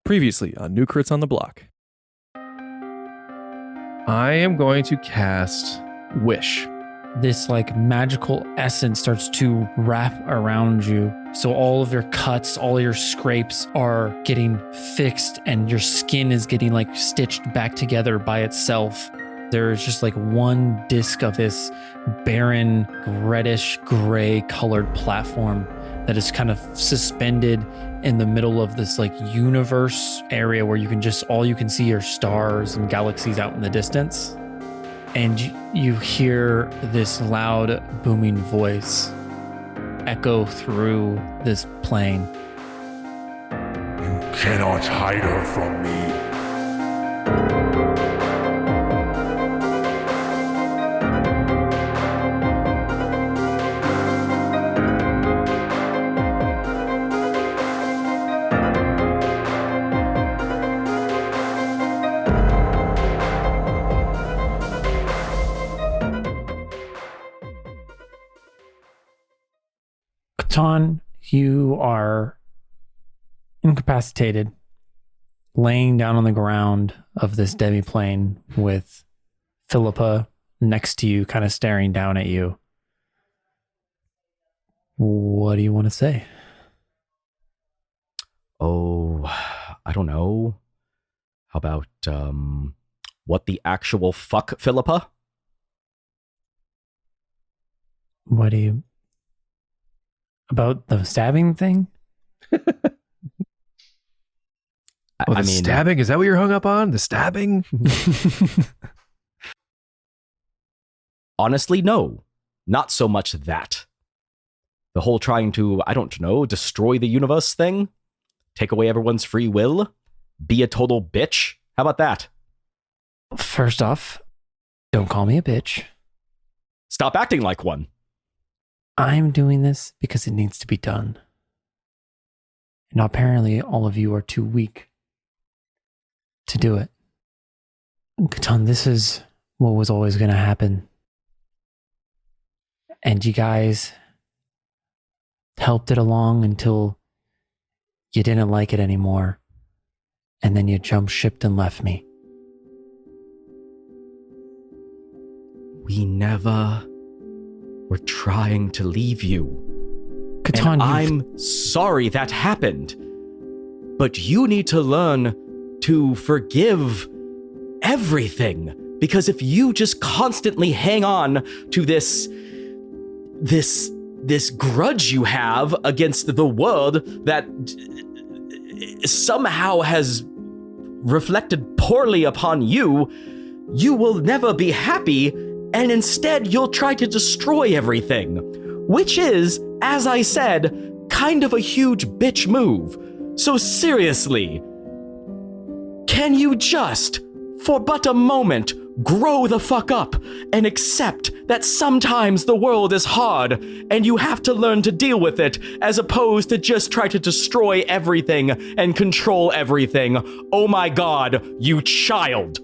Previously on New Crits on the Block. I am going to cast Wish. This like magical essence starts to wrap around you. So all of your cuts, all your scrapes are getting fixed and your skin is getting like stitched back together by itself. There's just like one disc of this barren, reddish gray colored platform that is kind of suspended in the middle of this like universe area where you can just, all you can see are stars and galaxies out in the distance. And you hear this loud booming voice echo through this plane. You cannot hide her from me. Catan, you are incapacitated, laying down on the ground of this demi-plane with Philippa next to you, kind of staring down at you. What do you want to say? Oh, I don't know. How about, what the actual fuck, Philippa? What do you... About the stabbing thing? I mean, stabbing? Is that what you're hung up on? The stabbing? Honestly, no. Not so much that. The whole trying to, I don't know, destroy the universe thing? Take away everyone's free will? Be a total bitch? How about that? First off, don't call me a bitch. Stop acting like one. I'm doing this because it needs to be done. And apparently all of you are too weak to do it. Catan, this is what was always going to happen. And you guys helped it along until you didn't like it anymore. And then you jumped ship and left me. We never were trying to leave you. Catan, and I'm sorry that happened. But you need to learn to forgive everything. Because if you just constantly hang on to this grudge you have against the world that somehow has reflected poorly upon you, you will never be happy. And instead, you'll try to destroy everything. Which is, as I said, kind of a huge bitch move. So seriously, can you just, for but a moment, grow the fuck up and accept that sometimes the world is hard and you have to learn to deal with it as opposed to just try to destroy everything and control everything? Oh my god, you child.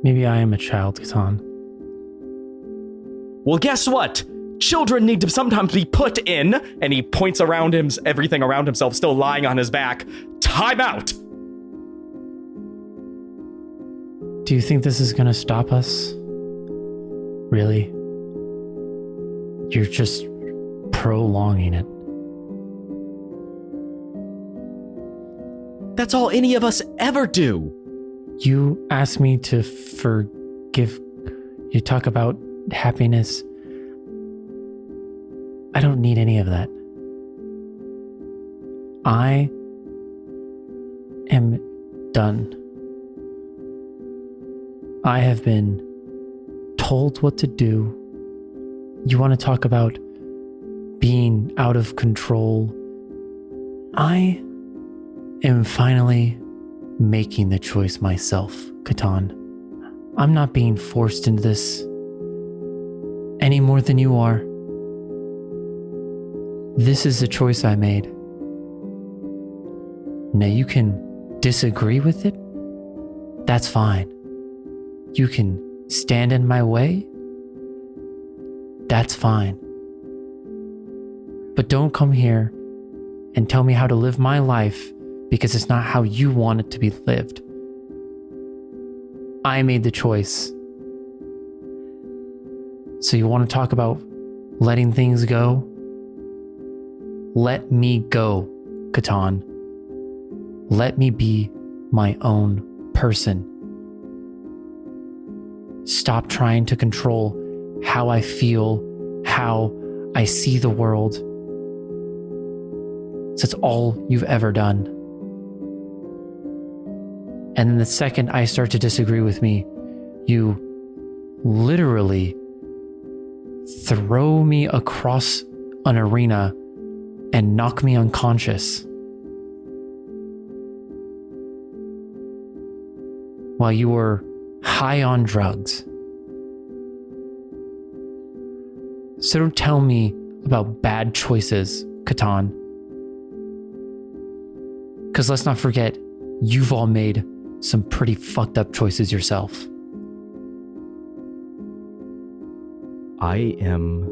Maybe I am a child, Catan. Well, guess what? Children need to sometimes be put in, and he points around him, everything around himself still lying on his back. Time out! Do you think this is going to stop us? Really? You're just prolonging it. That's all any of us ever do. You asked me to forgive. You talk about happiness. I don't need any of that. I am done. I have been told what to do. You want to talk about being out of control? I am finally making the choice myself, Catan. I'm not being forced into this any more than you are. This is the choice I made. Now you can disagree with it. That's fine. You can stand in my way. That's fine. But don't come here and tell me how to live my life because it's not how you want it to be lived. I made the choice. So you want to talk about letting things go? Let me go, Catan. Let me be my own person. Stop trying to control how I feel, how I see the world. That's all you've ever done. And then the second I start to disagree with me, you literally throw me across an arena and knock me unconscious while you were high on drugs. So don't tell me about bad choices, Catan. Because let's not forget, you've all made some pretty fucked up choices yourself. I am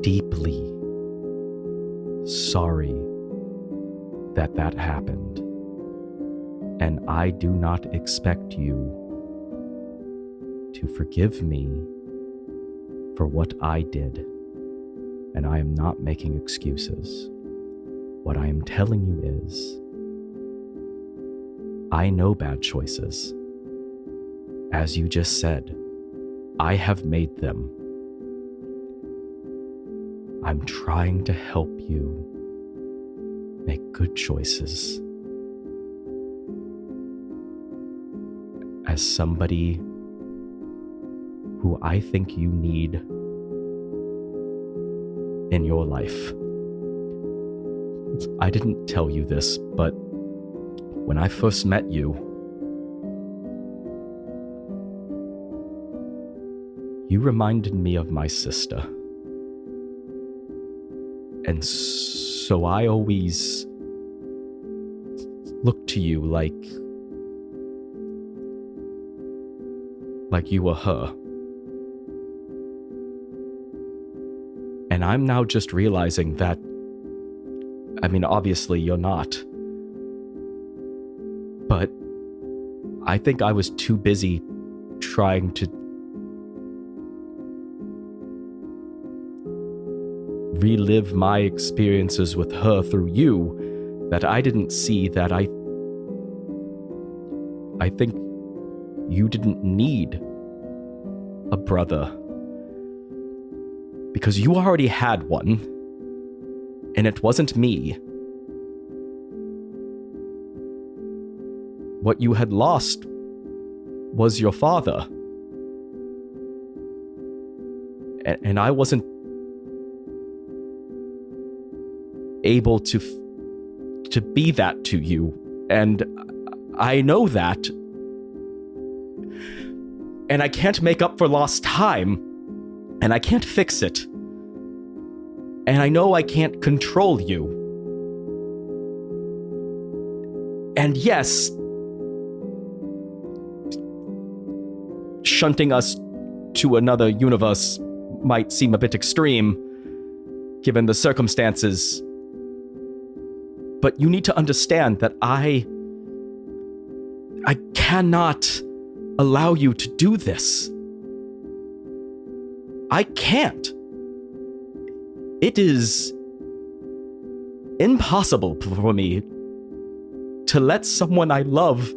deeply sorry that happened. And I do not expect you to forgive me for what I did. And I am not making excuses. What I am telling you is, I know bad choices. As you just said, I have made them. I'm trying to help you make good choices. As somebody who I think you need in your life. I didn't tell you this, but when I first met you, you reminded me of my sister. And so I always looked to you like you were her. And I'm now just realizing that, I mean, obviously you're not. But I think I was too busy trying to relive my experiences with her through you that I didn't see that I think you didn't need a brother. Because you already had one, and it wasn't me. What you had lost was your father. And I wasn't able to be that to you. And I know that. And I can't make up for lost time. And I can't fix it. And I know I can't control you. And yes, shunting us to another universe might seem a bit extreme, given the circumstances. But you need to understand that I cannot allow you to do this. I can't. It is impossible for me to let someone I love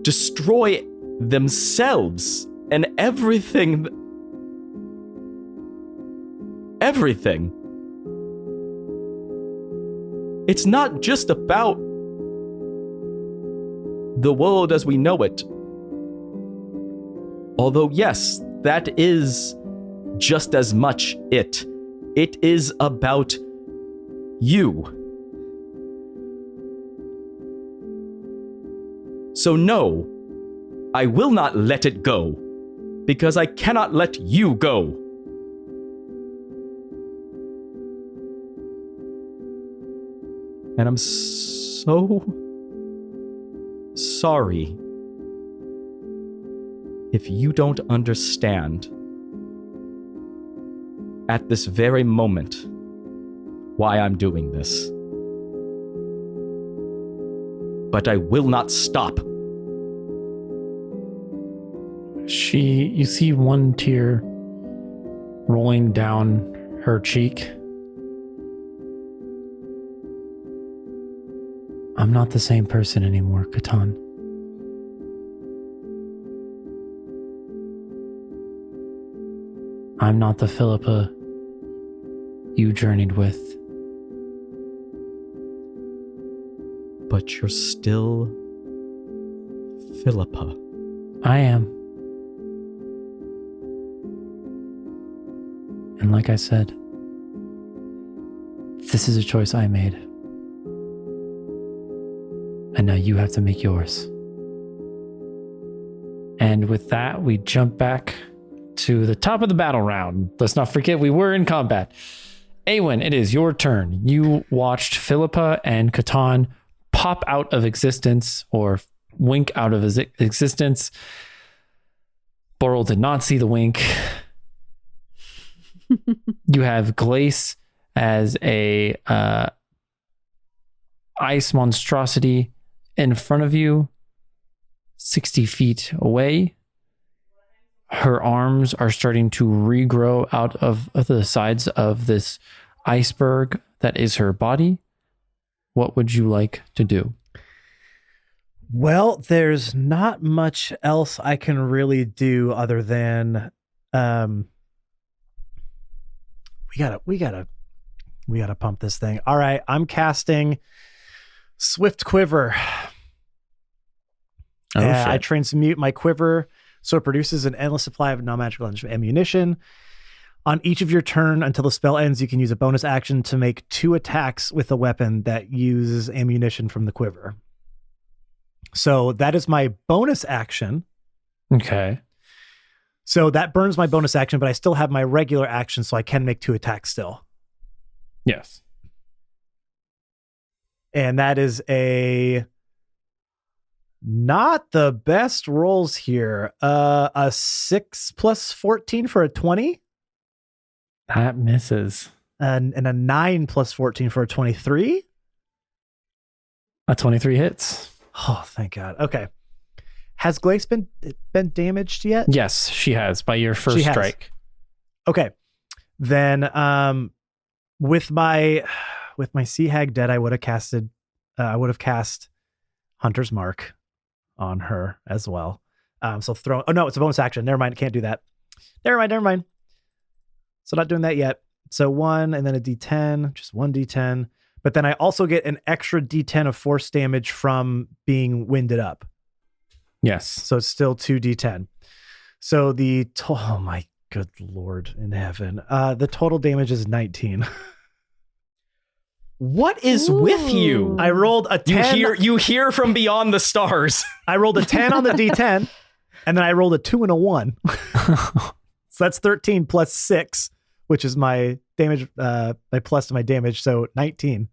destroy themselves and everything. Everything. It's not just about the world as we know it. Although, yes, that is just as much it. It is about you. So no, I will not let it go, because I cannot let you go. And I'm so sorry if you don't understand. at this very moment why I'm doing this. But I will not stop. You see one tear rolling down her cheek. I'm not the same person anymore, Catan. I'm not the Philippa you journeyed with. But you're still Philippa. I am. And like I said, this is a choice I made. And now you have to make yours. And with that, we jump back to the top of the battle round. Let's not forget we were in combat. Awen, it is your turn. You watched Philippa and Catan pop out of existence or wink out of existence. Boral did not see the wink. You have Glace as a ice monstrosity in front of you, 60 feet away. Her arms are starting to regrow out of the sides of this iceberg that is her body. What would you like to do? Well, there's not much else I can really do other than we gotta pump this thing. All right, I'm casting Swift Quiver. I transmute my quiver so it produces an endless supply of non-magical ammunition. On each of your turn until the spell ends, you can use a bonus action to make 2 attacks with a weapon that uses ammunition from the quiver. So that is my bonus action. Okay. So that burns my bonus action, but I still have my regular action, so I can make 2 attacks still. Yes. And that is not the best rolls here. A 6 plus 14 for a 20. That misses. And a 9 plus 14 for a 23. A 23 hits. Oh, thank God. Okay. Has Glace been damaged yet? Yes, she has by your first strike. Okay. Then with my Sea Hag dead, I would have cast Hunter's Mark on her as well. So throw. Oh no, it's a bonus action. Never mind. Can't do that. Never mind. So not doing that yet. So 1 and then a D10, just 1 D10. But then I also get an extra D10 of force damage from being winded up. Yes. So it's still 2 D10. So oh my good Lord in heaven. The total damage is 19. What is with you? I rolled a 10. You hear from beyond the stars. I rolled a 10 on the D10, and then I rolled a 2 and a 1. So that's 13 plus 6, which is my damage, my plus to my damage. So 19.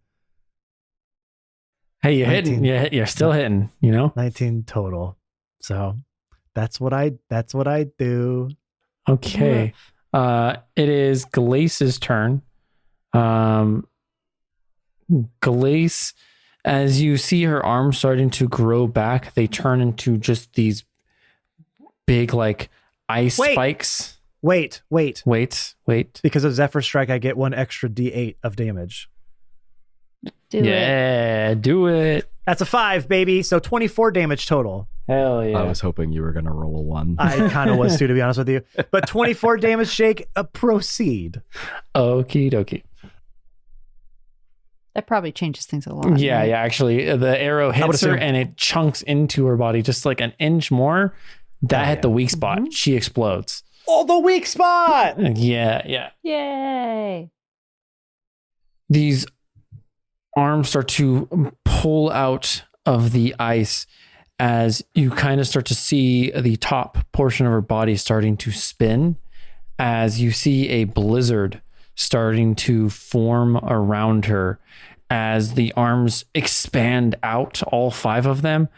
Hey, you're 19. Hitting. You're still hitting, 19 total. So that's what I do. Okay. It is Glace's turn. Glace, as you see her arms starting to grow back, they turn into just these big ice spikes. Wait. Because of Zephyr Strike, I get 1 extra D8 of damage. Do it. That's a 5, baby. So 24 damage total. Hell yeah. I was hoping you were going to roll a 1. I kind of was too, to be honest with you. But 24 damage, Shake. Proceed. Okie dokie. That probably changes things a lot. Yeah, right? yeah. Actually, the arrow hits her and it chunks into her body just like an inch more. That hit the weak spot. Mm-hmm. She explodes. Oh, the weak spot! Yeah. Yay! These arms start to pull out of the ice as you kind of start to see the top portion of her body starting to spin, as you see a blizzard starting to form around her. As the arms expand out, all 5 of them,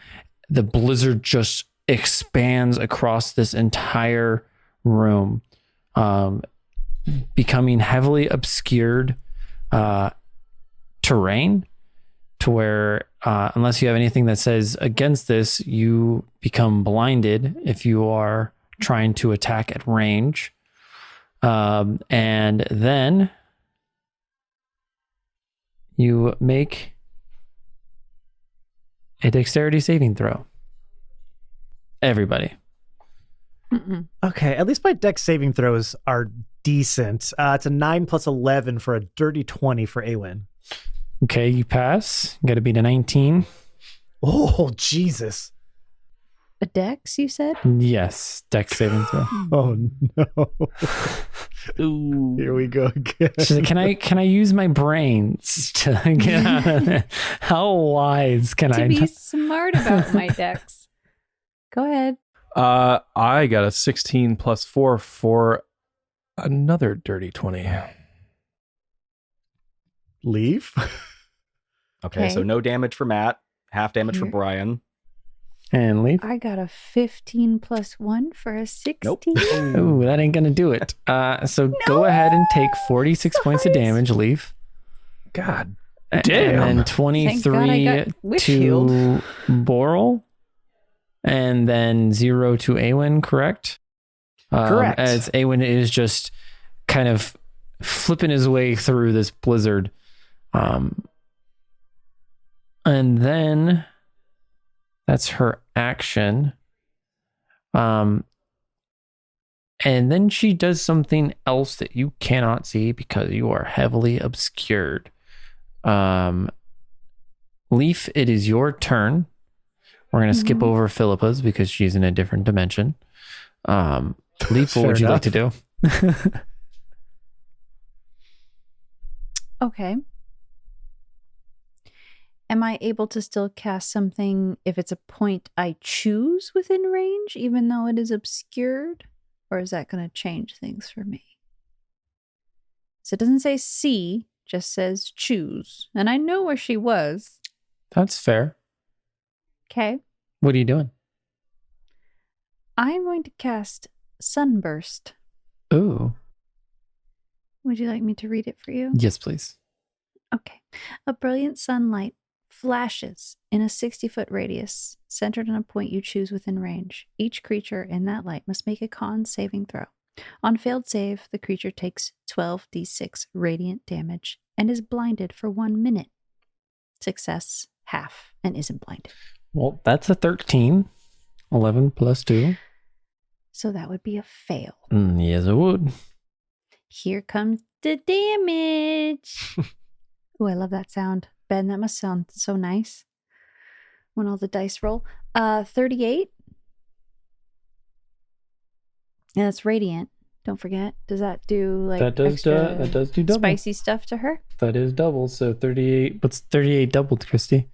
the blizzard just expands across this entire room. becoming heavily obscured terrain to where unless you have anything that says against this, you become blinded if you are trying to attack at range. And then you make a dexterity saving throw. Everybody. Mm-mm. Okay, at least my dex saving throws are decent. It's a 9 plus 11 for a dirty 20 for Awen. Okay, you pass. You got to beat a 19. Oh, Jesus. A dex, you said? Yes, dex saving throw. Oh, no. Ooh. Here we go again. She's like, can I use my brains to get out of it? How wise can To I be smart about my dex. Go ahead. I got a 16 plus 4 for another dirty 20. Leave? Okay, so no damage for Matt, half damage for Here. Brian. And leave? I got a 15 plus 1 for a 16. Nope. Ooh, that ain't gonna do it. So go ahead and take 46 points of damage, leave. God And damn. then Thank God I 23 got Witch to Shield. Boral. And then 0 to Awen, correct? Correct. As Awen is just kind of flipping his way through this blizzard. And then that's her action. And then she does something else that you cannot see because you are heavily obscured. Leaf, it is your turn. We're going to skip over Philippa's because she's in a different dimension. Leaf, what would you like to do? Okay. Am I able to still cast something if it's a point I choose within range, even though it is obscured? Or is that going to change things for me? So it doesn't say see, just says choose. And I know where she was. That's fair. Okay. What are you doing? I'm going to cast Sunburst. Ooh. Would you like me to read it for you? Yes, please. Okay. A brilliant sunlight flashes in a 60-foot radius, centered on a point you choose within range. Each creature in that light must make a con saving throw. On failed save, the creature takes 12d6 radiant damage and is blinded for 1 minute. Success, half, and isn't blinded. Well, that's a 13. 11 plus 2. So that would be a fail. Yes, it would. Here comes the damage. Oh, I love that sound. Ben, that must sound so nice when all the dice roll. 38. And that's radiant. Don't forget. Does that do like That does do double. spicy stuff to her? That is double. So 38. What's 38 doubled, Christy?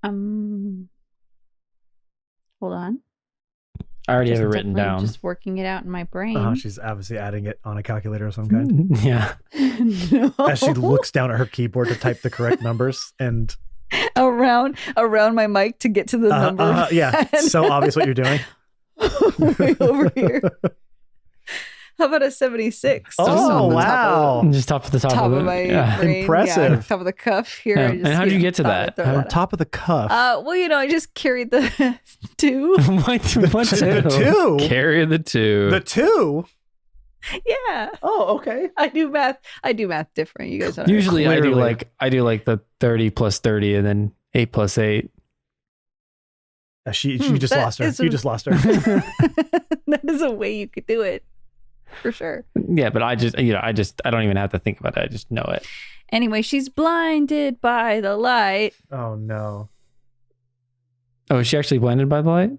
Hold on. I already have it Just written definitely down. Just working it out in my brain. She's obviously adding it on a calculator of some kind. Yeah. No. As she looks down at her keyboard to type the correct numbers and around my mic to get to the number. yeah, it's so obvious what you're doing. Way over here. How about a 76? Oh, Just on the wow. Just top of the top, top of of it. my Yeah. brain. Impressive. Yeah, top of the cuff here. Yeah. I And how'd you get to thought that? I'd throw How- that On top of the cuff. well, I just carried the 2. What two? The 2? Carry the 2. The 2? Yeah. Oh, okay. I do math different. You guys don't Usually I do Clearly. like the 30 plus 30 and then 8 plus 8. You just that lost her. is You a- just lost her. That is a way you could do it. For sure. Yeah, but I don't even have to think about it. I just know it. Anyway, she's blinded by the light. Oh, no. Oh, is she actually blinded by the light?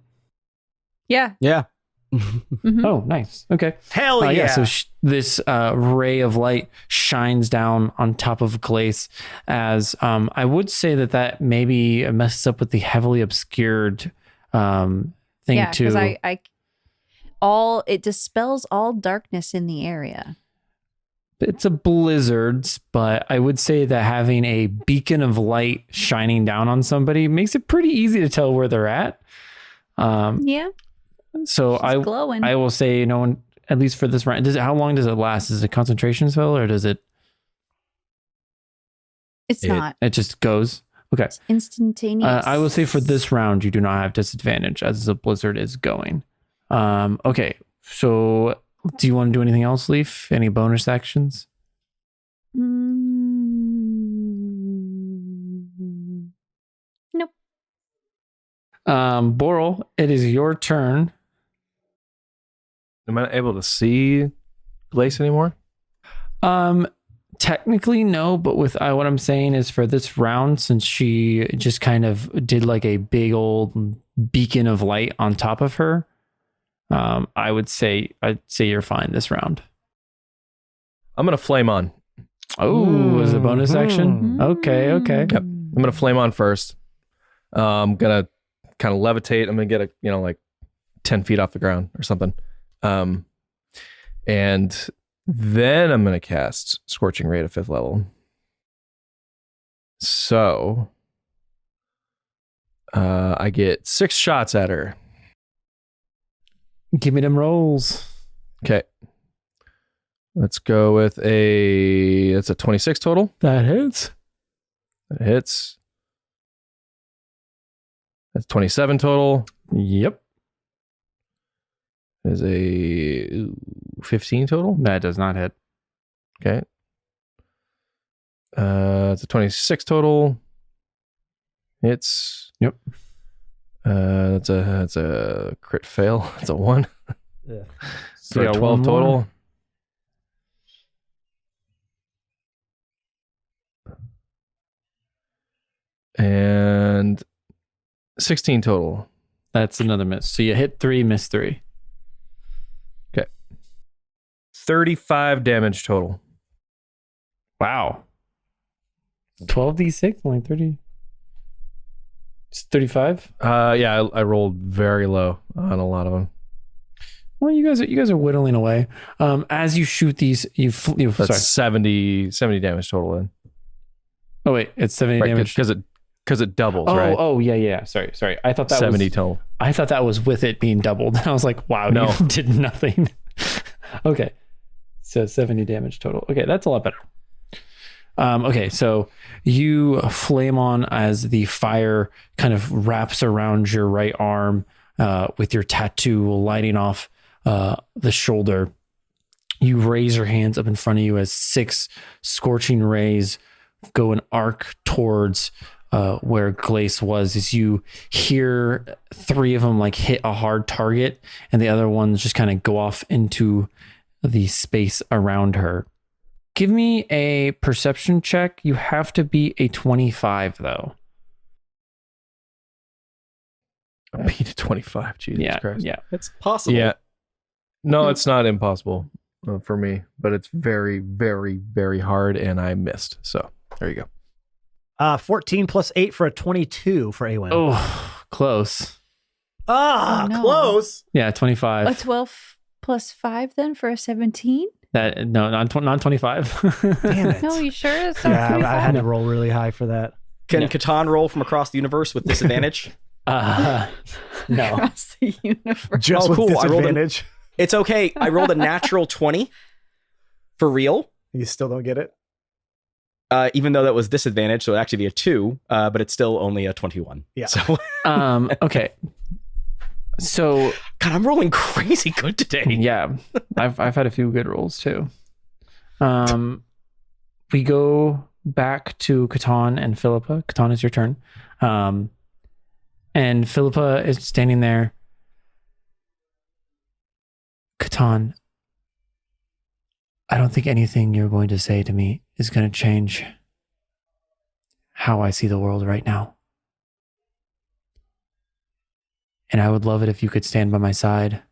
Yeah. Yeah. Mhm. Oh, nice. Okay. Hell yeah. So this ray of light shines down on top of Glace as I would say that maybe messes up with the heavily obscured thing Yeah, too. because it dispels all darkness in the area. It's a blizzard, but I would say that having a beacon of light shining down on somebody makes it pretty easy to tell where they're at. Yeah. So She's glowing. I will say, at least for this round. How long does it last? Is it a concentration spell or does it? It's not. It just goes. Okay. It's instantaneous. I will say for this round, you do not have disadvantage as the blizzard is going. Okay. So do you want to do anything else, Leaf? Any bonus actions? Nope. Boral, it is your turn. Am I able to see Glace anymore? Technically no, but with what I'm saying is for this round, since she just kind of did like a big old beacon of light on top of her, I'd say you're fine this round. I'm gonna flame on. Oh, is it a bonus action? Okay. Yep. I'm gonna flame on first. I'm gonna kind of levitate. I'm gonna get like 10 feet off the ground or something. And then I'm going to cast Scorching Ray at 5th level. So I get 6 shots at her. Give me them rolls. Okay. Let's go with that's a 26 total. That hits. That hits. That's 27 total. Yep. Is a 15 total. That does not hit. Okay. It's a 26 total. It's Yep. That's a crit fail. It's a 1. Yeah. So Yeah, 12 one total. more. And 16 total. That's another miss. So you hit 3, miss 3. 35 damage total. Wow. 12d6, only 30. It's 35. Yeah, I rolled very low on a lot of them. Well, you guys are whittling away. As you shoot these, That's sorry. 70 damage total then. Oh wait, it's 70 damage. Because it doubles, Oh, right? oh yeah. Sorry. I thought that 70 was total. I thought that was with it being doubled. I was like, wow, No. you did nothing. Okay. So 70 damage total. Okay, that's a lot better. Okay, so you flame on as the fire kind of wraps around your right arm with your tattoo lighting off the shoulder. You raise your hands up in front of you as 6 scorching rays go and arc towards where Glace was, as you hear 3 of them like hit a hard target and the other ones just kind of go off into the space around her. Give me a perception check. You have to be a 25 though. I beat a 25. Jesus Christ. It's possible. Yeah. No, it's not impossible for me, but it's very, very, very hard, and I missed. So there you go. 14 plus 8 for a 22 for Awen. Oh, close. Ah, Oh, no. close. Yeah, 25. A 12 plus 5 then for a 17? Not 25. Damn it. No, you sure? It's not Yeah, I 25? had to roll really high for that. Can Yeah. Catan roll from across the universe with disadvantage? No. Across the universe. Just Oh, with cool. I rolled disadvantage. It's okay. I rolled a natural 20 for real, You still don't get it? even though that was disadvantage, so it'd actually be a 2, but it's still only a 21. Yeah. So, Okay. So God, I'm rolling crazy good today. yeah, I've had a few good rolls too. We go back to Catan and Philippa. Catan, it's your turn. And Philippa is standing there. Catan, I don't think anything you're going to say to me is going to change how I see the world right now. And I would love it if you could stand by my side,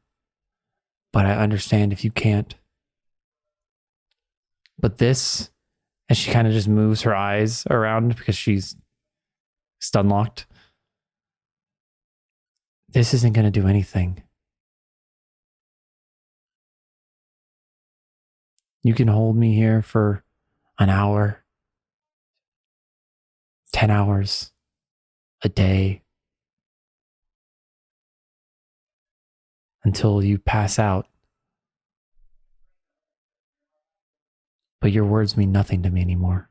but I understand if you can't. But this, as she kind of just moves her eyes around because she's stun locked, this isn't going to do anything. You can hold me here for an hour, 10 hours, a day, until you pass out. but your words mean nothing to me anymore.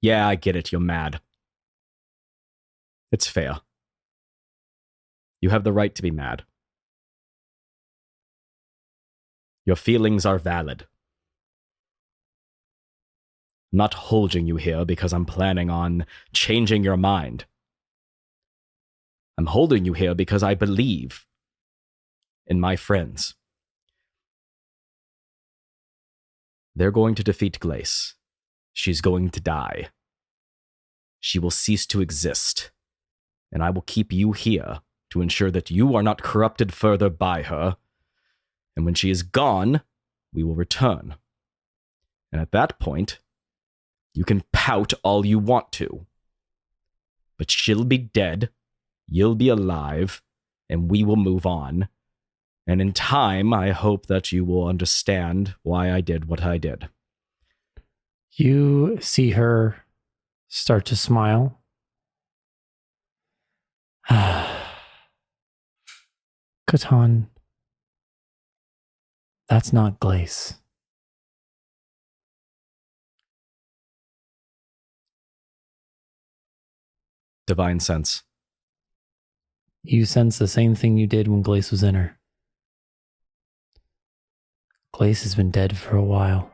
Yeah, I get it. You're mad. It's fair. You have the right to be mad. Your feelings are valid. I'm not holding you here because I'm planning on changing your mind. I'm holding you here because I believe in my friends. They're going to defeat Glace. She's going to die. She will cease to exist. And I will keep you here to ensure that you are not corrupted further by her. And when she is gone, we will return. And at that point, you can pout all you want to. But she'll be dead, you'll be alive, and we will move on. And in time, I hope that you will understand why I did what I did. You see her start to smile. Catan, that's not Glace. Divine sense. You sense the same thing you did when Glace was in her. Glace has been dead for a while.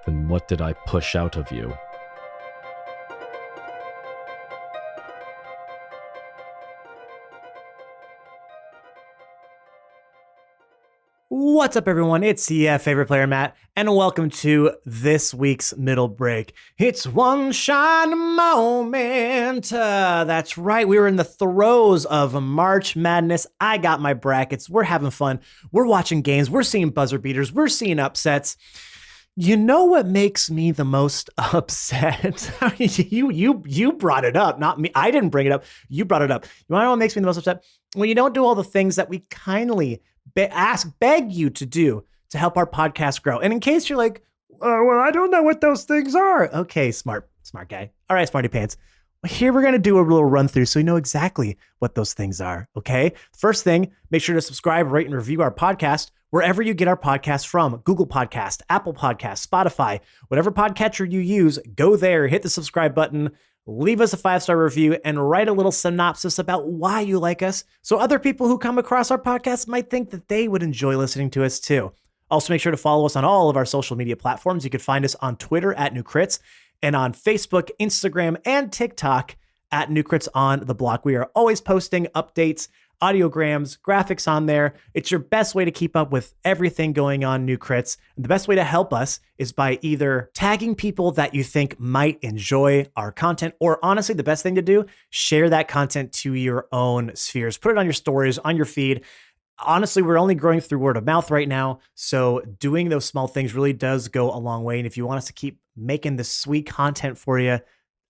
Then what did I push out of you? What's up, everyone? It's the favorite player, Matt, and welcome to this week's Middle Break. It's one shine moment. That's right. We were in the throes of March Madness. I got my brackets. We're having fun. We're watching games. We're seeing buzzer beaters. We're seeing upsets. You know what makes me the most upset? You brought it up, not me. I didn't bring it up. You brought it up. You know what makes me the most upset? When you don't do all the things that we kindly beg you to do to help our podcast grow. And in case you're like, well, I don't know what those things are. Okay, smart guy. All right, smarty pants. Here we're going to do a little run through so you know exactly what those things are. Okay. First thing, make sure to subscribe, rate, and review our podcast wherever you get our podcast from. Google Podcast, Apple Podcast, Spotify, whatever podcatcher you use, go there, hit the subscribe button, leave us a 5-star review, and write a little synopsis about why you like us so other people who come across our podcast might think that they would enjoy listening to us too. Also, make sure to follow us on all of our social media platforms. You can find us on Twitter at New Crits and on Facebook, Instagram, and TikTok at New Crits on the Block. We are always posting updates, audiograms, graphics on there. It's your best way to keep up with everything going on New Crits. And the best way to help us is by either tagging people that you think might enjoy our content, or honestly, the best thing to do, share that content to your own spheres. Put it on your stories, on your feed. Honestly, we're only growing through word of mouth right now. So doing those small things really does go a long way. And if you want us to keep making this sweet content for you,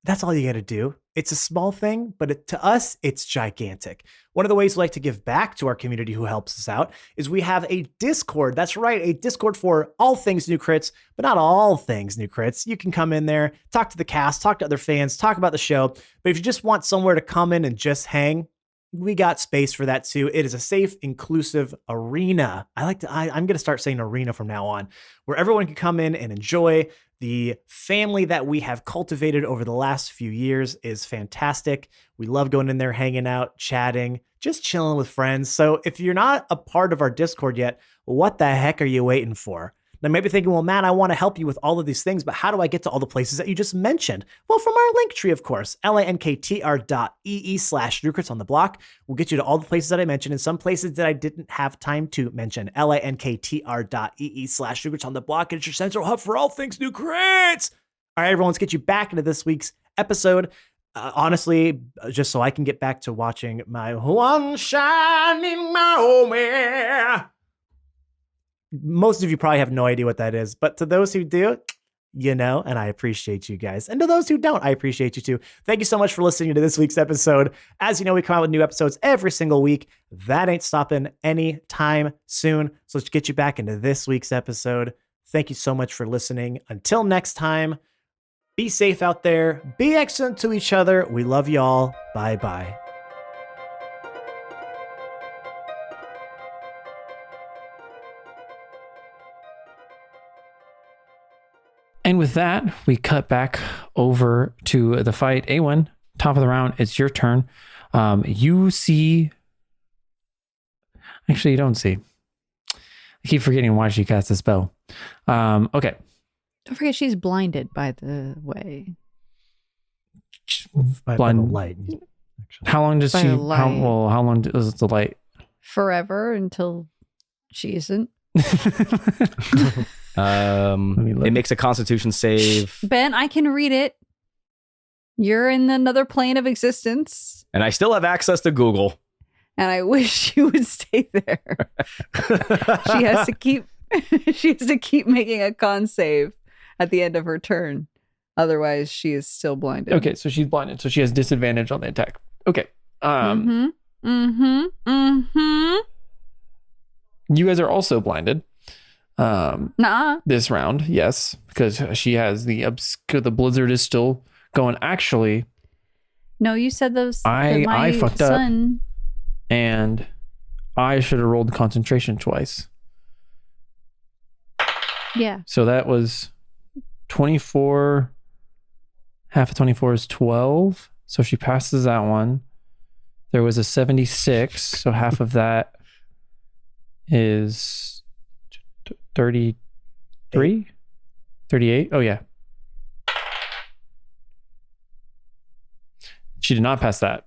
that's all you got to do. It's a small thing, but to us, it's gigantic. One of the ways we like to give back to our community who helps us out is we have a Discord. That's right, a Discord for all things New Crits, but not all things New Crits. You can come in there, talk to the cast, talk to other fans, talk about the show. But if you just want somewhere to come in and just hang, we got space for that too. It is a safe, inclusive arena. I'm going to start saying arena from now on, where everyone can come in and enjoy. The family that we have cultivated over the last few years is fantastic. We love going in there, hanging out, chatting, just chilling with friends. So if you're not a part of our Discord yet, what the heck are you waiting for? Now, maybe thinking, well, man, I want to help you with all of these things, but how do I get to all the places that you just mentioned? Well, from our link tree, of course, linktr.ee/NewCrits on the block will get you to all the places that I mentioned, and some places that I didn't have time to mention. linktr.ee/NewCrits on the block. It's your central hub for all things New Crits. All right, everyone, let's get you back into this week's episode. Honestly, just so I can get back to watching my one shining moment. Most of you probably have no idea what that is, but to those who do, you know, and I appreciate you guys. And to those who don't, I appreciate you too. Thank you so much for listening to this week's episode. As you know, we come out with new episodes every single week. That ain't stopping anytime soon. So let's get you back into this week's episode. Thank you so much for listening. Until next time, be safe out there. Be excellent to each other. We love y'all. Bye-bye. And with that, we cut back over to the fight. Awen, top of the round, it's your turn. You see... Actually, you don't see. I keep forgetting why she cast a spell. Okay. Don't forget she's blinded, by the way. By the Blind. light. Actually. How long does By she... the light. How long does the light... Forever until she isn't. me look. It makes a Constitution save, Ben, I can read it. You're in another plane of existence, and I still have access to Google. and I wish you would stay there. She has to keep making a con save at the end of her turn. Otherwise, she is still blinded. Okay, so she's blinded, so she has disadvantage on the attack. Okay. You guys are also blinded. Nah. This round, yes, because she has the blizzard is still going. Actually, No, you said those. I fucked up. son. And I should have rolled concentration twice. Yeah. So that was 24. Half of 24 is 12. So she passes that one. There was a 76. So half of that is 33? 38? Oh, yeah. She did not pass that.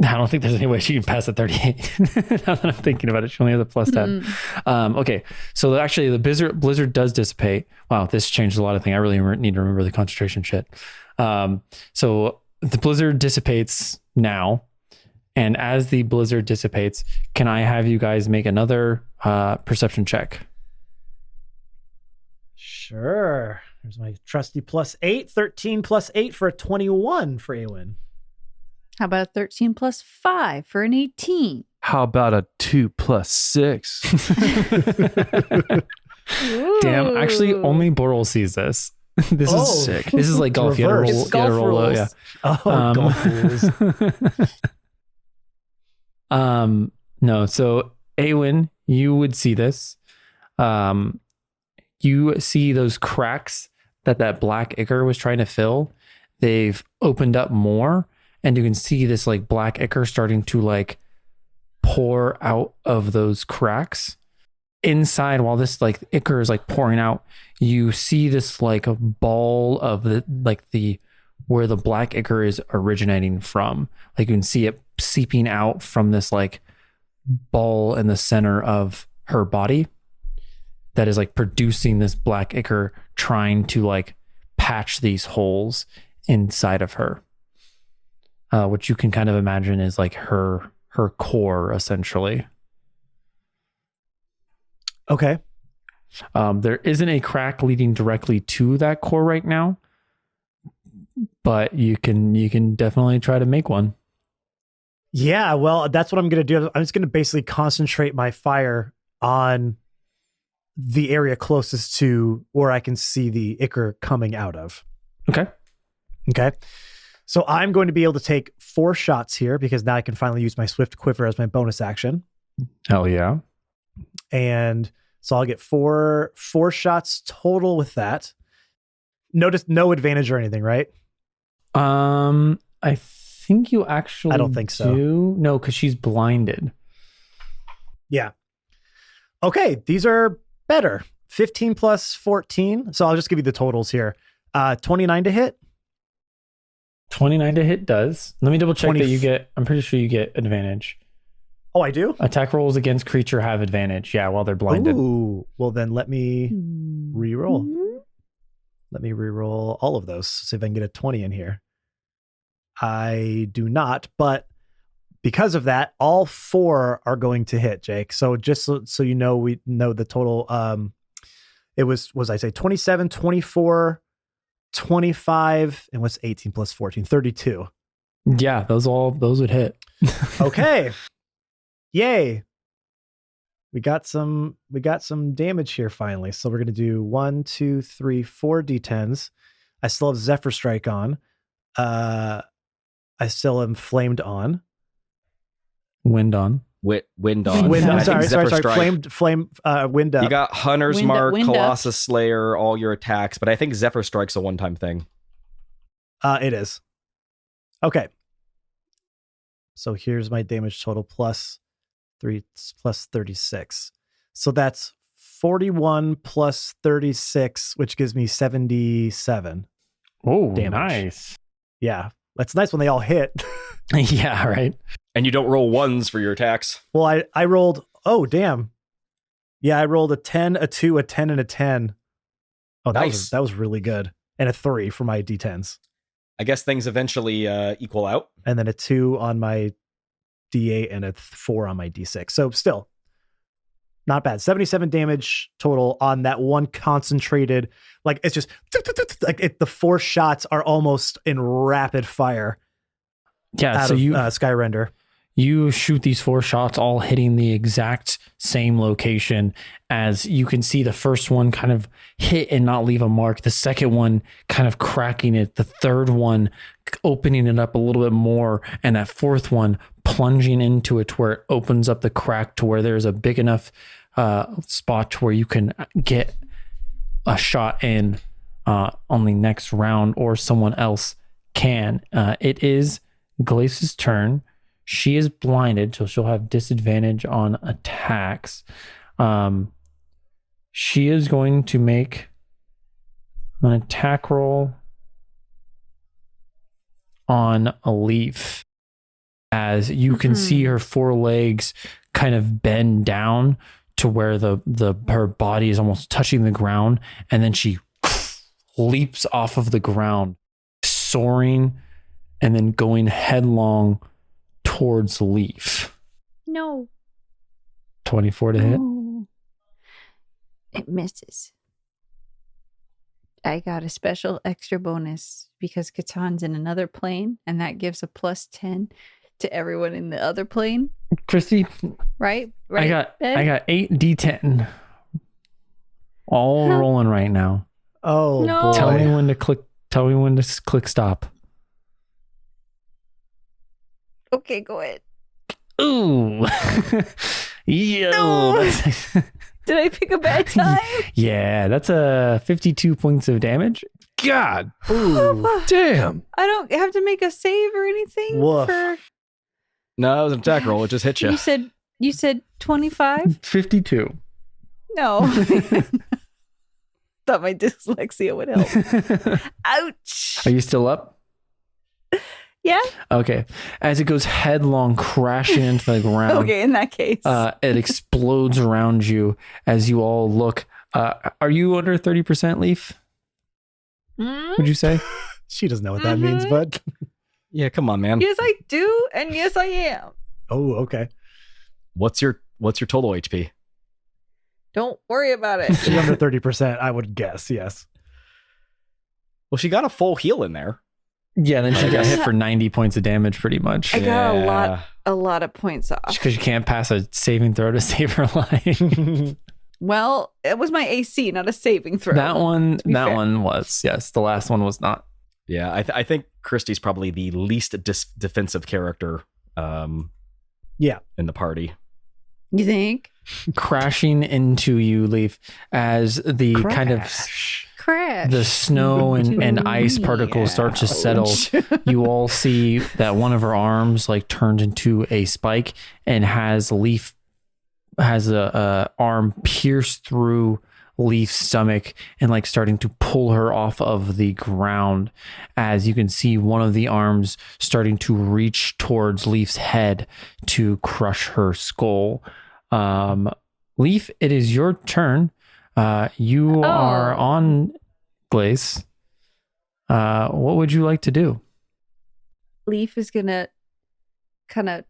I don't think there's any way she can pass a 38. Now that I'm thinking about it, she only has a plus 10. Okay, so actually the blizzard does dissipate. Wow, this changed a lot of things. I really need to remember the concentration shit. So the blizzard dissipates now. And as the blizzard dissipates, can I have you guys make another perception check? Sure. Here's my trusty +8. 13 + 8 for a 21 for Awen. How about a 13 plus 5 for an 18? How about a 2 + 6? Damn, actually only Boral sees this. This is sick. This is like golf. You had to Reverse. roll, It's golf rules. yeah. Oh, golf rules. No, so Awen, you would see this. You see those cracks that black ichor was trying to fill. They've opened up more, and you can see this like black ichor starting to like pour out of those cracks. Inside, while this like ichor is like pouring out, you see this like a ball of the where the black ichor is originating from. Like you can see it seeping out from this like ball in the center of her body that is like producing this black ichor, trying to like patch these holes inside of her. Which you can kind of imagine is like her core, essentially. Okay. There isn't a crack leading directly to that core right now, but you can definitely try to make one. Yeah, well, that's what I'm going to do. I'm just going to basically concentrate my fire on the area closest to where I can see the ichor coming out of. Okay. Okay. So I'm going to be able to take 4 shots here because now I can finally use my Swift Quiver as my bonus action. Hell yeah. And so I'll get four shots total with that. Notice no advantage or anything, right? I think you actually I don't think so. do. No, because she's blinded. Yeah. Okay, these are better. 15 plus 14. So I'll just give you the totals here. 29 to hit. 29 to hit does. Let me double check 20 that you get. I'm pretty sure you get advantage. Oh, I do? Attack rolls against creature have advantage. Yeah, while they're blinded. Ooh. Well, then let me re-roll. Let me re-roll all of those. See if I can get a 20 in here. I do not, but because of that, all 4 are going to hit, Jake. So just so you know, we know the total. It was I say 27, 24, 25, and what's 18 plus 14? 32. Yeah, those would hit. Okay. Yay. We got some damage here finally. So we're gonna do 1, 2, 3, 4 D10s. I still have Zephyr Strike on. I still am flamed on. Wind on. Wind dodge. Wind And I dodge. think Zephyr Sorry. Strike. Flame, wind up. You got Hunter's Wind up, Mark, wind up. Colossus Slayer, all your attacks, but I think Zephyr Strike's a one-time thing. It is. Okay. So here's my damage total plus 36. So that's 41 plus 36, which gives me 77. Oh, Damage. nice. Yeah. That's nice when they all hit. Yeah, right. And you don't roll ones for your attacks. Well, I rolled, oh, damn. Yeah, I rolled a 10, a 2, a 10, and a 10. Oh, Nice. that was really good. And a 3 for my D10s. I guess things eventually equal out. And then a 2 on my D8 and a 4 on my D6. So still, not bad. 77 damage total on that one concentrated, like it's just like the 4 shots are almost in rapid fire. Yeah, Out so of you Skyrender. you shoot these 4 shots all hitting the exact same location. As you can see, the first one kind of hit and not leave a mark, the second one kind of cracking it, the third one opening it up a little bit more, and that fourth one plunging into it to where it opens up the crack to where there's a big enough spot to where you can get a shot in on the next round, or someone else can. It is Glace's turn. She is blinded, so she'll have disadvantage on attacks. She is going to make an attack roll on a leaf. As you can see her 4 legs kind of bend down to where her body is almost touching the ground, and then she leaps off of the ground, soaring and then going headlong towards Leaf. No. 24 to hit. No. It misses. I got a special extra bonus because Katan's in another plane, and that gives a plus 10 to everyone in the other plane. Christy, Right? I got Ben? 8 D10 all Huh. rolling right now. Oh, No. boy. Tell me when to click stop. Okay, go ahead. Ooh. Yo. No. That's, Did I pick a bad time? yeah, that's 52 points of damage. God. Ooh, damn. I don't have to make a save or anything. Woof. For No, that was an attack roll. It just hit you. you said 25? 52. No. Thought my dyslexia would help. Ouch. Are you still up? Yeah. Okay. As it goes headlong crashing into the ground, Okay, in that case. it explodes around you as you all look. Are you under 30% Leaf? Would you say? She doesn't know what that means, but Yeah, come on, man. Yes, I do, and yes, I am. oh, okay. What's your total HP? Don't worry about it. She's under 30%, I would guess, yes. Well, she got a full heal in there. Yeah, then she got guess. hit for 90 points of damage pretty much. I got Yeah. a lot of points off. Because you can't pass a saving throw to save her life. Well, it was my AC, not a saving throw. That one be fair. was, yes. The last one was not. Yeah, I think Christy's probably the least defensive character Yeah. in the party. You think? Crashing into you, Leaf, as the kind of Crash. the snow and ice particles start to settle. You all see that one of her arms like turned into a spike and has a arm pierced through Leaf's stomach and like starting to pull her off of the ground. As you can see one of the arms starting to reach towards Leaf's head to crush her skull. Leaf, it is your turn. You are on Glace. What would you like to do? Leaf is gonna kind of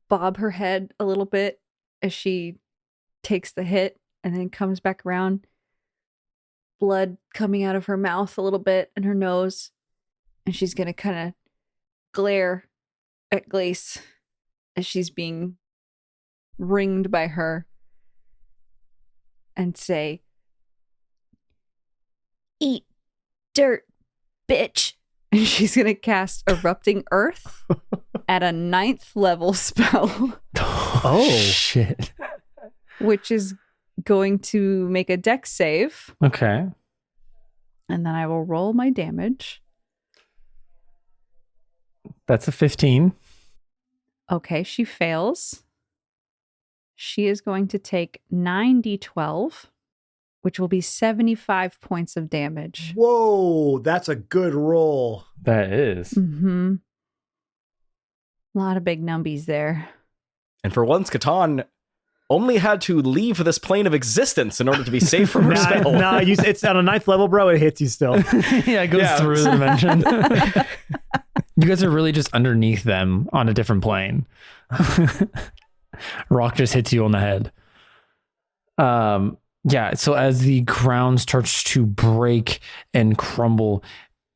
bob her head a little bit as she takes the hit and then comes back around. Blood coming out of her mouth a little bit and her nose. And she's gonna kind of glare at Glace as she's being ringed by her and say, "Eat dirt, bitch." And she's gonna cast Erupting Earth at a 9th level spell, Oh, shit. which is going to make a dex save. Okay. And then I will roll my damage. That's a 15. Okay, she fails. She is going to take 9d12, which will be 75 points of damage. Whoa, that's a good roll. That is. Mm-hmm. A lot of big numbies there. And for once, Catan only had to leave this plane of existence in order to be safe from her spell. Nah, it's on a 9th level, bro. It hits you still. Yeah, it goes through the dimension. You guys are really just underneath them on a different plane. Rock just hits you on the head. Yeah, so as the ground starts to break and crumble,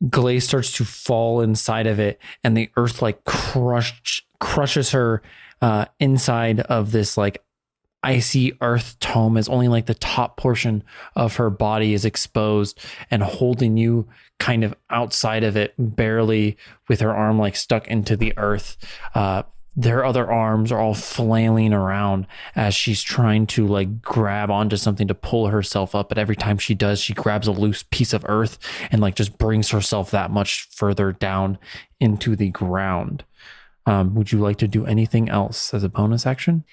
Glaze starts to fall inside of it, and the earth like crushes her inside of this like icy earth tome, as only like the top portion of her body is exposed and holding you kind of outside of it, barely, with her arm like stuck into the earth. Their other arms are all flailing around as she's trying to like grab onto something to pull herself up. But every time she does, she grabs a loose piece of earth and like just brings herself that much further down into the ground. Would you like to do anything else as a bonus action?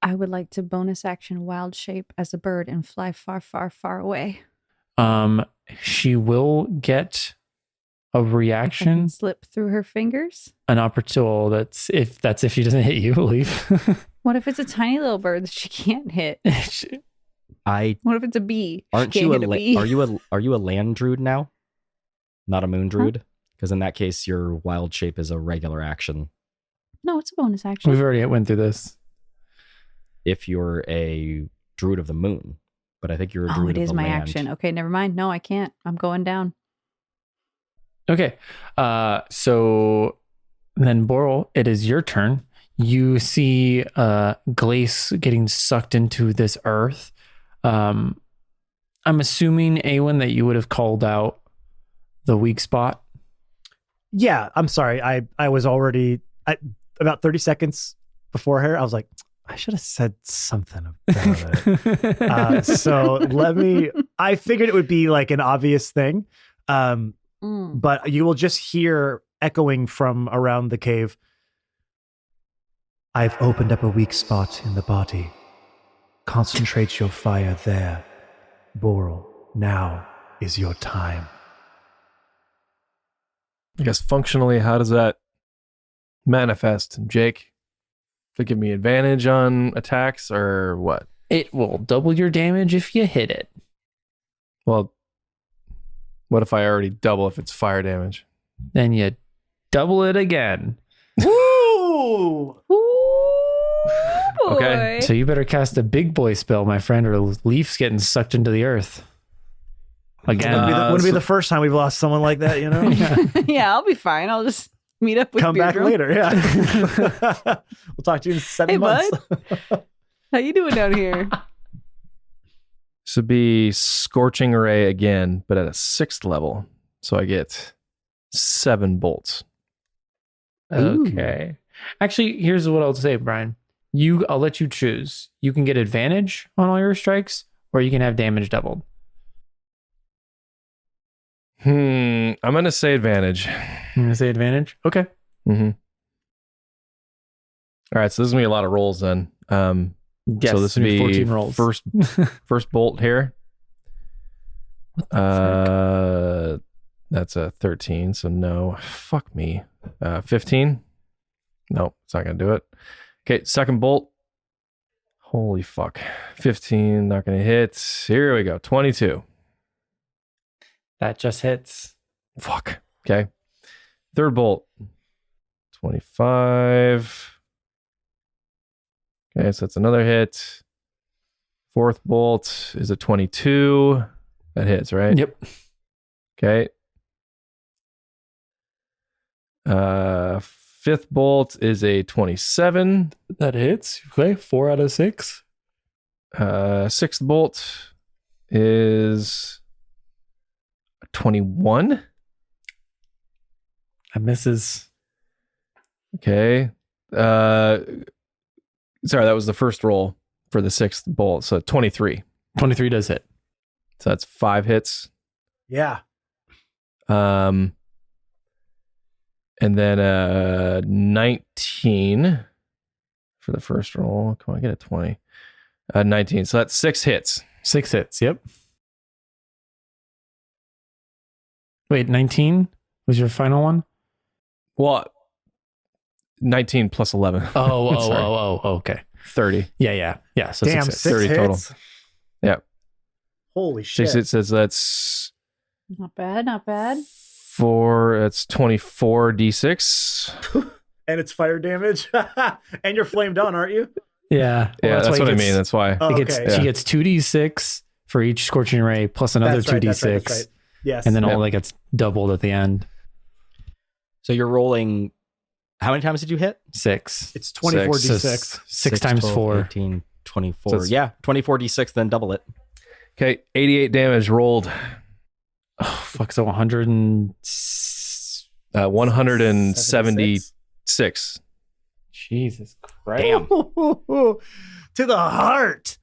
I would like to bonus action wild shape as a bird and fly far, far, far away. She will get a I can reaction, slip through her fingers. an opportunity. That's if she doesn't hit you, leave. What if it's a tiny little bird that she can't hit? What if it's a bee? Aren't She you can't hit a bee. are you a land druid now? Not a moon druid? Because in that case, your wild shape is a regular action. No, it's a bonus action. We've already went through this. If you're a druid of the moon, but I think you're a druid Oh, it of is the my land. action. Okay, never mind. No, I can't. I'm going down. Okay. So then, Boral, it is your turn. You see Glace getting sucked into this earth. I'm assuming, Awen, that you would have called out the weak spot. Yeah, I'm sorry. I was already about 30 seconds before her. I was like, I should have said something about it. So I figured it would be like an obvious thing. But you will just hear echoing from around the cave. I've opened up a weak spot in the body. Concentrate your fire there. Boral, now is your time. I guess functionally, how does that manifest, Jake? To give me advantage on attacks or what? It will double your damage if you hit it. Well, what if I already double if it's fire damage? Then you double it again. Woo! Ooh, boy. Okay. So you better cast a big boy spell, my friend, or Leaf's getting sucked into the earth. Again. Wouldn't be the first time we've lost someone like that, you know? Yeah, I'll be fine. I'll just meet up with Come back Beardrum. later, yeah. We'll talk to you in 7 Hey, months. bud. How you doing down here? This would be Scorching Ray again, but at a 6th level. So I get 7 bolts. Okay. Actually, here's what I'll say, Brian. I'll let you choose. You can get advantage on all your strikes, or you can have damage doubled. I'm going to say advantage. I'm gonna say advantage. Okay. Mm-hmm. All right, so this is going to be a lot of rolls then. Yes, so this would be 14 rolls. first bolt here. What the frick? That's a 13, so no. Fuck me. 15? No, it's not going to do it. Okay, second bolt. Holy fuck. 15, not going to hit. Here we go. 22. That just hits. Fuck. Okay. Third bolt. 25. Okay, so that's another hit. Fourth bolt is a 22. That hits, right? Yep. Okay. Fifth bolt is a 27. That hits. Okay. 4 out of 6. Sixth bolt is a 21. That misses. Okay. Sorry, that was the first roll for the 6th bolt. So 23. 23 does hit. So that's 5 hits. Yeah. And then 19 for the first roll. Come on, get a 20. 19. So that's 6 hits. 6 hits. Yep. Wait, 19 was your final one? Well, 19 plus 11. Oh, okay. 30. Yeah. So Damn, 6 hits. 6 30 hits. total. Yeah. Holy shit. 6 hits says that's Not bad, not bad. 4. That's 24 d6. And it's fire damage. And you're flamed on, aren't you? Yeah. Yeah, Well, that's why what he I gets- mean. That's why. Oh, He gets, okay. She gets 2d6 for each scorching ray plus another That's right, 2d6. that's right, that's right. Yes. And then all Yep. that gets doubled at the end. So you're rolling. How many times did you hit? 6. It's 24d6. So 6 times 12, 4. 18, 24. So it's- Yeah, 24d6, then double it. Okay, 88 damage rolled. Oh, fuck. So 100 and... 176. Jesus Christ. Damn. To the heart.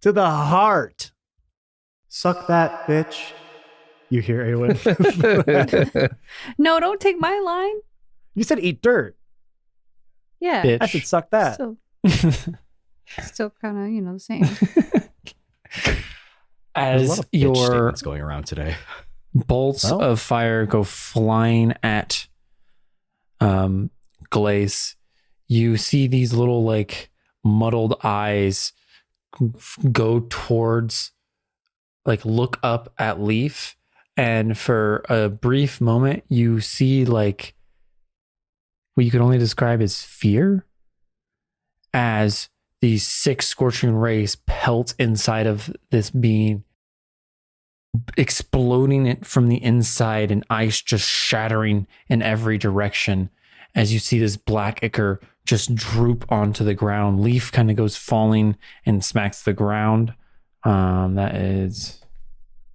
To the heart. Suck that, bitch. You hear Awen. No, don't take my line. You said eat dirt. Yeah. Bitch. I said suck that. Still kind of, the same. There's a lot As of bitch your statements going around today. bolts Well. of fire go flying at Glace, you see these little like muddled eyes go towards, like look up at Leaf, and for a brief moment you see like what you could only describe as fear as these 6 scorching rays pelt inside of this being, exploding it from the inside and ice just shattering in every direction as you see this black ichor just droop onto the ground. Leaf kind of goes falling and smacks the ground. That is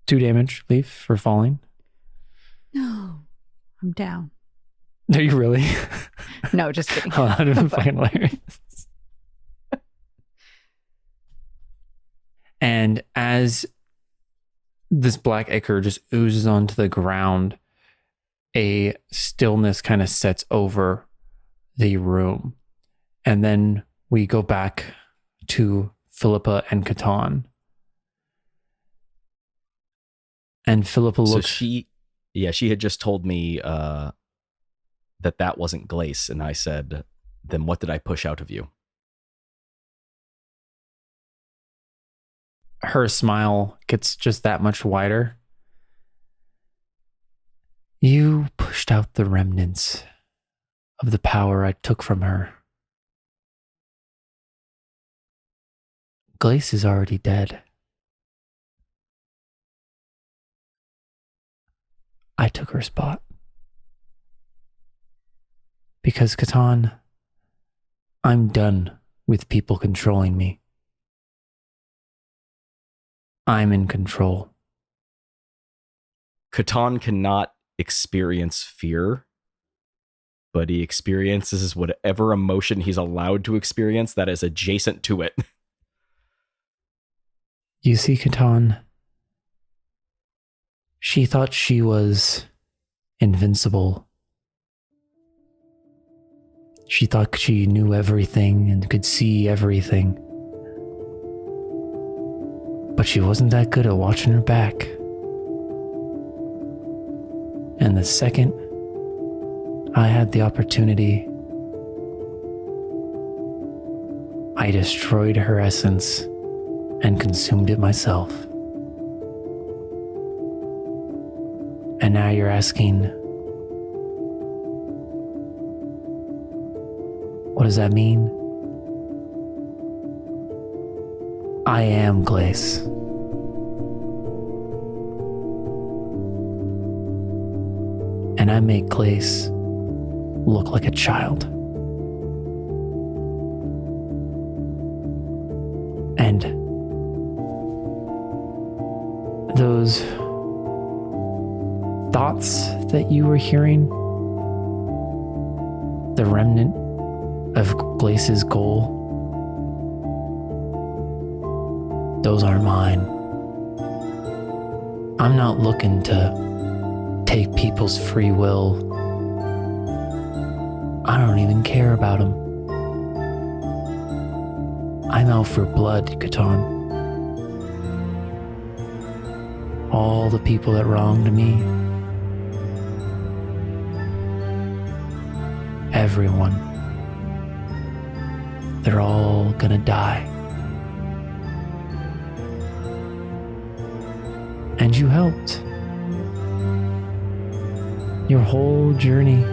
2 damage, Leaf, for falling. No, I'm down. Are you really? No, just kidding. Oh, that would have been fucking hilarious. And as this black ichor just oozes onto the ground, a stillness kind of sets over the room. And then we go back to Philippa and Catan. And Philippa So looks... she had just told me that wasn't Glace, and I said, then what did I push out of you? Her smile gets just that much wider. You pushed out the remnants of the power I took from her. Glace is already dead. I took her spot. Because, Catan, I'm done with people controlling me. I'm in control. Catan cannot experience fear, but he experiences whatever emotion he's allowed to experience that is adjacent to it. You see, Catan, she thought she was invincible. She thought she knew everything and could see everything. But she wasn't that good at watching her back. And the second I had the opportunity, I destroyed her essence and consumed it myself. And now you're asking, what does that mean? I am Glace. And I make Glace look like a child. And those thoughts that you were hearing, the remnant of Glace's goal, those aren't mine. I'm not looking to take people's free will. I don't even care about them. I'm out for blood, Catan. All the people that wronged me, everyone, they're all gonna die. And you helped. Your whole journey,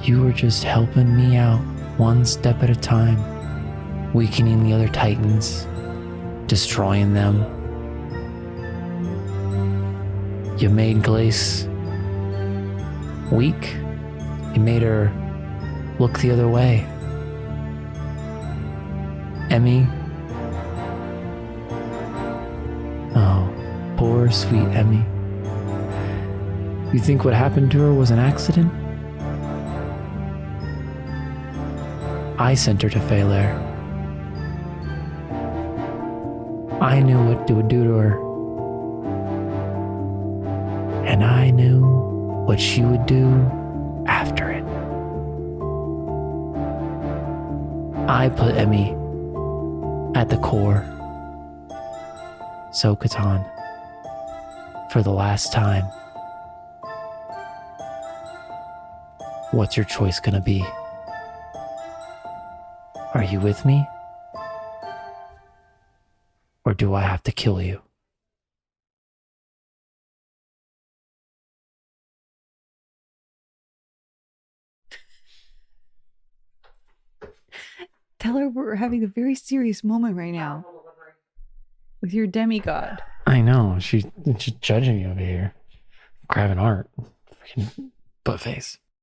you were just helping me out one step at a time, weakening the other Titans, destroying them. You made Glace weak. You made her look the other way. Emmy. Oh, poor sweet Emmy. You think what happened to her was an accident? I sent her to Philliglace. I knew what it would do to her. And I knew what she would do after it. I put Emmy at the core. So, Catan, for the last time, what's your choice gonna be? Are you with me? Or do I have to kill you? Tell her we're having a very serious moment right now with your demigod. I know, she's judging me over here. Grabbing art. Freaking butt face.